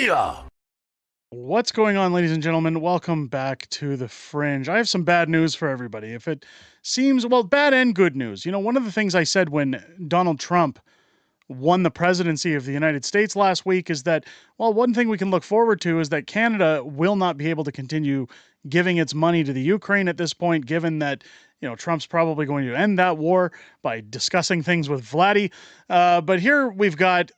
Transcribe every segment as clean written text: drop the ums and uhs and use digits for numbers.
media. What's going on, ladies and gentlemen? Welcome back to the Fringe. I have some bad news for everybody. If it seems, well, bad and good news. You know, one of the things I said when Donald Trump won the presidency of the United States last week is that, well, one thing we can look forward to is that Canada will not be able to continue giving its money to the Ukraine at this point, given that, you know, Trump's probably going to end that war by discussing things with Vladdy. But here we've got,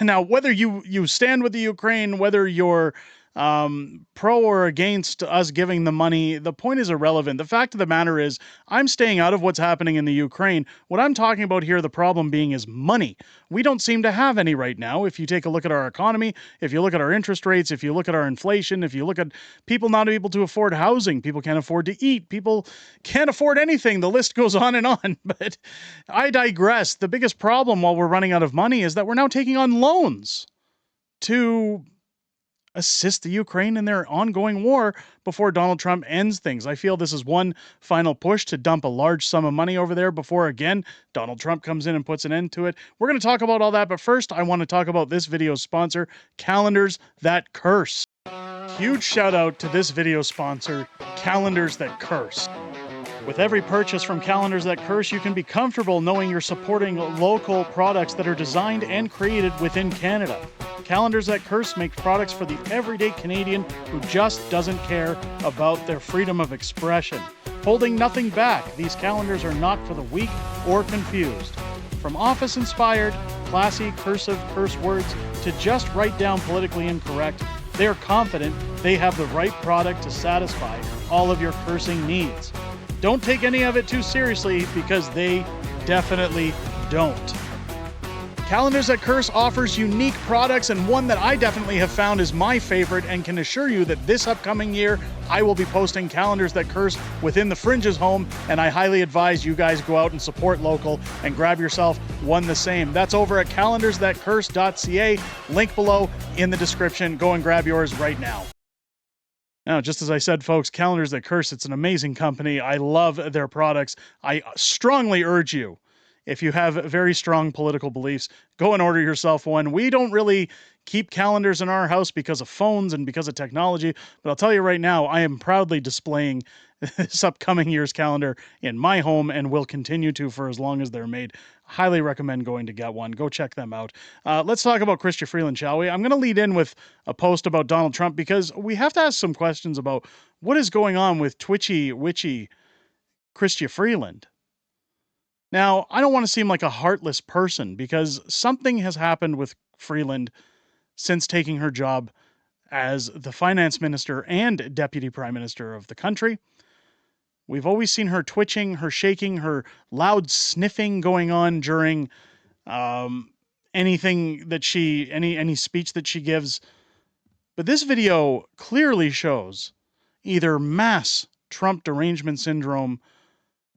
now, whether you stand with the Ukraine, whether you're pro or against us giving the money, the point is irrelevant. The fact of the matter is, I'm staying out of what's happening in the Ukraine. What I'm talking about here, the problem being, is money. We don't seem to have any right now. If you take a look at our economy, if you look at our interest rates, if you look at our inflation, if you look at people not able to afford housing, people can't afford to eat, people can't afford anything. The list goes on and on. But I digress. The biggest problem while we're running out of money is that we're now taking on loans to assist the Ukraine in their ongoing war before Donald Trump ends things. I feel this is one final push to dump a large sum of money over there before, again, Donald Trump comes in and puts an end to it. We're going to talk about all that, but first I want to talk about this video's sponsor, Calendars That Curse. Huge shout out to this video sponsor, Calendars That Curse. With every purchase from Calendars That Curse, you can be comfortable knowing you're supporting local products that are designed and created within Canada. Calendars That Curse make products for the everyday Canadian who just doesn't care about their freedom of expression. Holding nothing back, these calendars are not for the weak or confused. From office-inspired, classy, cursive curse words to just write down politically incorrect, they are confident they have the right product to satisfy all of your cursing needs. Don't take any of it too seriously, because they definitely don't. Calendars That Curse offers unique products, and one that I definitely have found is my favorite, and can assure you that this upcoming year I will be posting Calendars That Curse within the Fringe's home, and I highly advise you guys go out and support local and grab yourself one the same. That's over at calendarsthatcurse.ca, link below in the description. Go and grab yours right now. Now, just as I said, folks, Calendars That Curse, it's an amazing company. I love their products. I strongly urge you, if you have very strong political beliefs, go and order yourself one. We don't really keep calendars in our house because of phones and because of technology, but I'll tell you right now, I am proudly displaying this upcoming year's calendar in my home and will continue to for as long as they're made. Highly recommend going to get one. Go check them out. Let's talk about Chrystia Freeland, shall we? I'm going to lead in with a post about Donald Trump because we have to ask some questions about what is going on with twitchy, witchy Chrystia Freeland. Now, I don't want to seem like a heartless person because something has happened with Freeland since taking her job as the finance minister and deputy prime minister of the country. We've always seen her twitching, her shaking, her loud sniffing going on during anything that any speech that she gives. But this video clearly shows either mass Trump derangement syndrome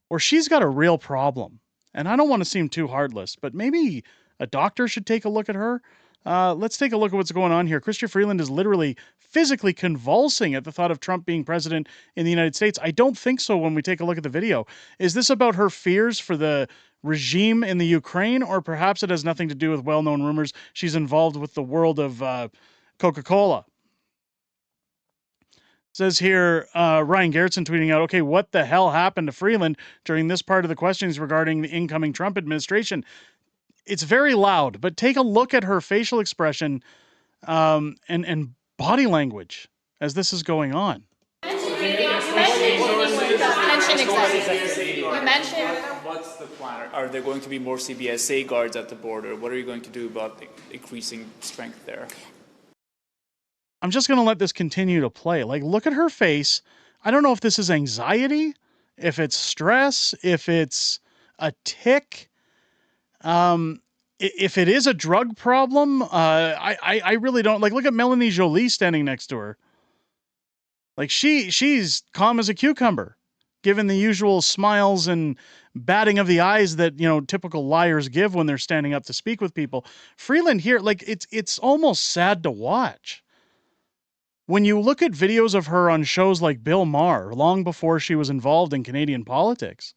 or she's got a real problem. And I don't want to seem too heartless, but maybe a doctor should take a look at her. Let's take a look at what's going on here. Chrystia Freeland is literally physically convulsing at the thought of Trump being president in the United States. I don't think so when we take a look at the video. Is this about her fears for the regime in the Ukraine, or perhaps it has nothing to do with well-known rumors she's involved with the world of Coca-Cola? Says here, Ryan Gerritsen tweeting out, okay, what the hell happened to Freeland during this part of the questions regarding the incoming Trump administration? It's very loud, but take a look at her facial expression and body language as this is going on. You mentioned what's the plan? Are there going to be more CBSA guards at the border? What are you going to do about increasing strength there? I'm just going to let this continue to play. Like, look at her face. I don't know if this is anxiety, if it's stress, if it's a tic. If it is a drug problem, I really don't. Like, look at Melanie Joly standing next to her. Like, she's calm as a cucumber, given the usual smiles and batting of the eyes that, you know, typical liars give when they're standing up to speak with people. Freeland here, like, it's almost sad to watch. When you look at videos of her on shows like Bill Maher, long before she was involved in Canadian politics,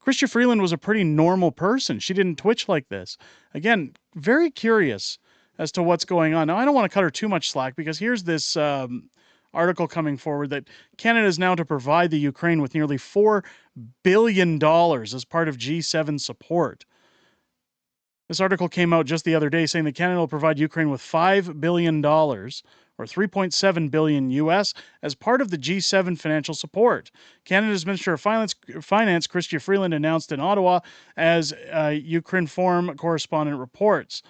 Chrystia Freeland was a pretty normal person. She didn't twitch like this. Again, very curious as to what's going on. Now, I don't want to cut her too much slack because here's this article coming forward that Canada is now to provide the Ukraine with nearly $4 billion as part of G7 support. This article came out just the other day saying that Canada will provide Ukraine with $5 billion or 3.7 billion US as part of the G7 financial support. Canada's Minister of Finance Chrystia Freeland announced in Ottawa, as Ukrinform correspondent reports.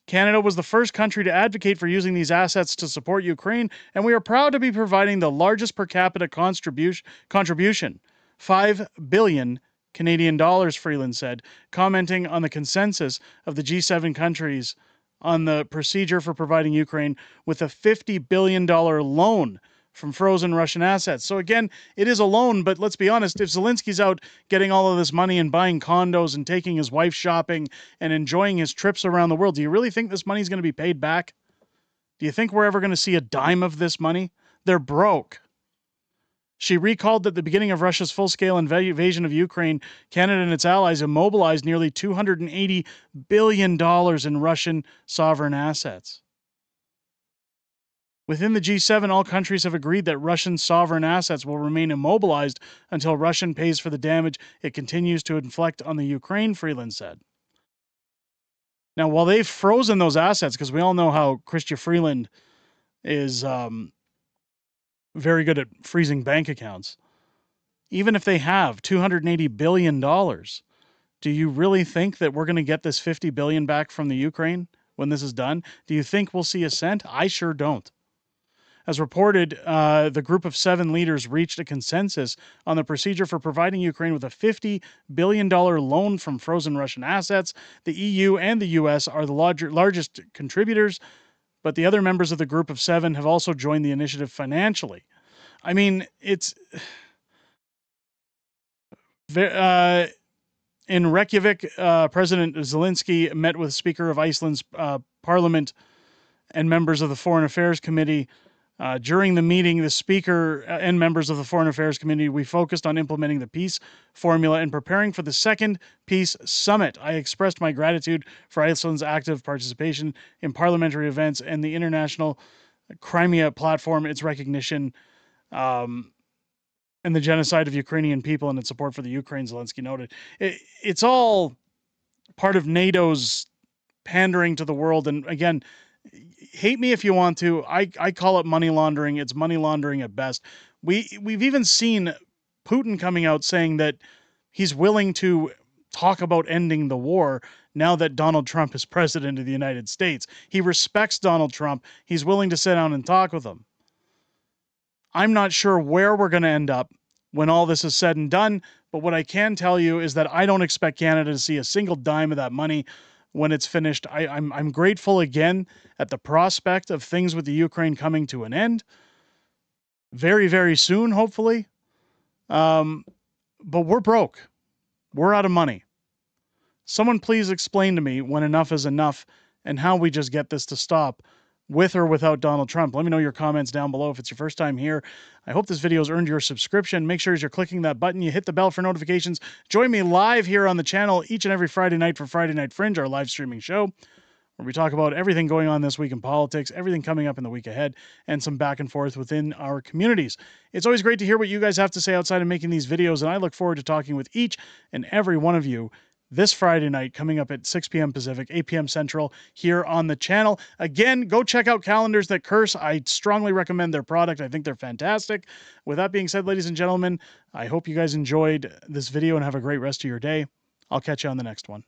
Canada was the first country to advocate for using these assets to support Ukraine, and we are proud to be providing the largest per capita contribution, 5 billion Canadian dollars, Freeland said, commenting on the consensus of the G7 countries on the procedure for providing Ukraine with a $50 billion loan from frozen Russian assets. So again, it is a loan, but let's be honest, if Zelensky's out getting all of this money and buying condos and taking his wife shopping and enjoying his trips around the world, do you really think this money's going to be paid back? Do you think we're ever going to see a dime of this money? They're broke. She recalled that at the beginning of Russia's full-scale invasion of Ukraine, Canada and its allies immobilized nearly $280 billion in Russian sovereign assets. Within the G7, all countries have agreed that Russian sovereign assets will remain immobilized until Russia pays for the damage it continues to inflict on the Ukraine, Freeland said. Now, while they've frozen those assets, because we all know how Chrystia Freeland is very good at freezing bank accounts, even if they have $280 billion, do you really think that we're going to get this $50 billion back from the Ukraine when this is done? Do you think we'll see a cent? I sure don't. As reported, the group of 7 leaders reached a consensus on the procedure for providing Ukraine with a $50 billion loan from frozen Russian assets. The EU and the US are the largest contributors, but the other members of the group of 7 have also joined the initiative financially. I mean, it's... in Reykjavik, President Zelensky met with Speaker of Iceland's parliament and members of the Foreign Affairs Committee. During the meeting, the Speaker and members of the Foreign Affairs Committee, we focused on implementing the peace formula and preparing for the second peace summit. I expressed my gratitude for Iceland's active participation in parliamentary events and the international Crimea platform, its recognition, and the genocide of Ukrainian people and its support for the Ukraine, Zelensky noted. It's all part of NATO's pandering to the world. And again, hate me if you want to. I call it money laundering. It's money laundering at best. We've even seen Putin coming out saying that he's willing to talk about ending the war now that Donald Trump is president of the United States. He respects Donald Trump. He's willing to sit down and talk with him. I'm not sure where we're going to end up when all this is said and done, but what I can tell you is that I don't expect Canada to see a single dime of that money when it's finished. I'm grateful again at the prospect of things with the Ukraine coming to an end very, very soon, hopefully. But we're broke. We're out of money. Someone please explain to me when enough is enough and how we just get this to stop, with or without Donald Trump. Let me know your comments down below if it's your first time here. I hope this video has earned your subscription. Make sure as you're clicking that button, you hit the bell for notifications. Join me live here on the channel each and every Friday night for Friday Night Fringe, our live streaming show, where we talk about everything going on this week in politics, everything coming up in the week ahead, and some back and forth within our communities. It's always great to hear what you guys have to say outside of making these videos, and I look forward to talking with each and every one of you this Friday night, coming up at 6 p.m. Pacific, 8 p.m. Central, here on the channel. Again, go check out Calendars That Curse. I strongly recommend their product. I think they're fantastic. With that being said, ladies and gentlemen, I hope you guys enjoyed this video and have a great rest of your day. I'll catch you on the next one.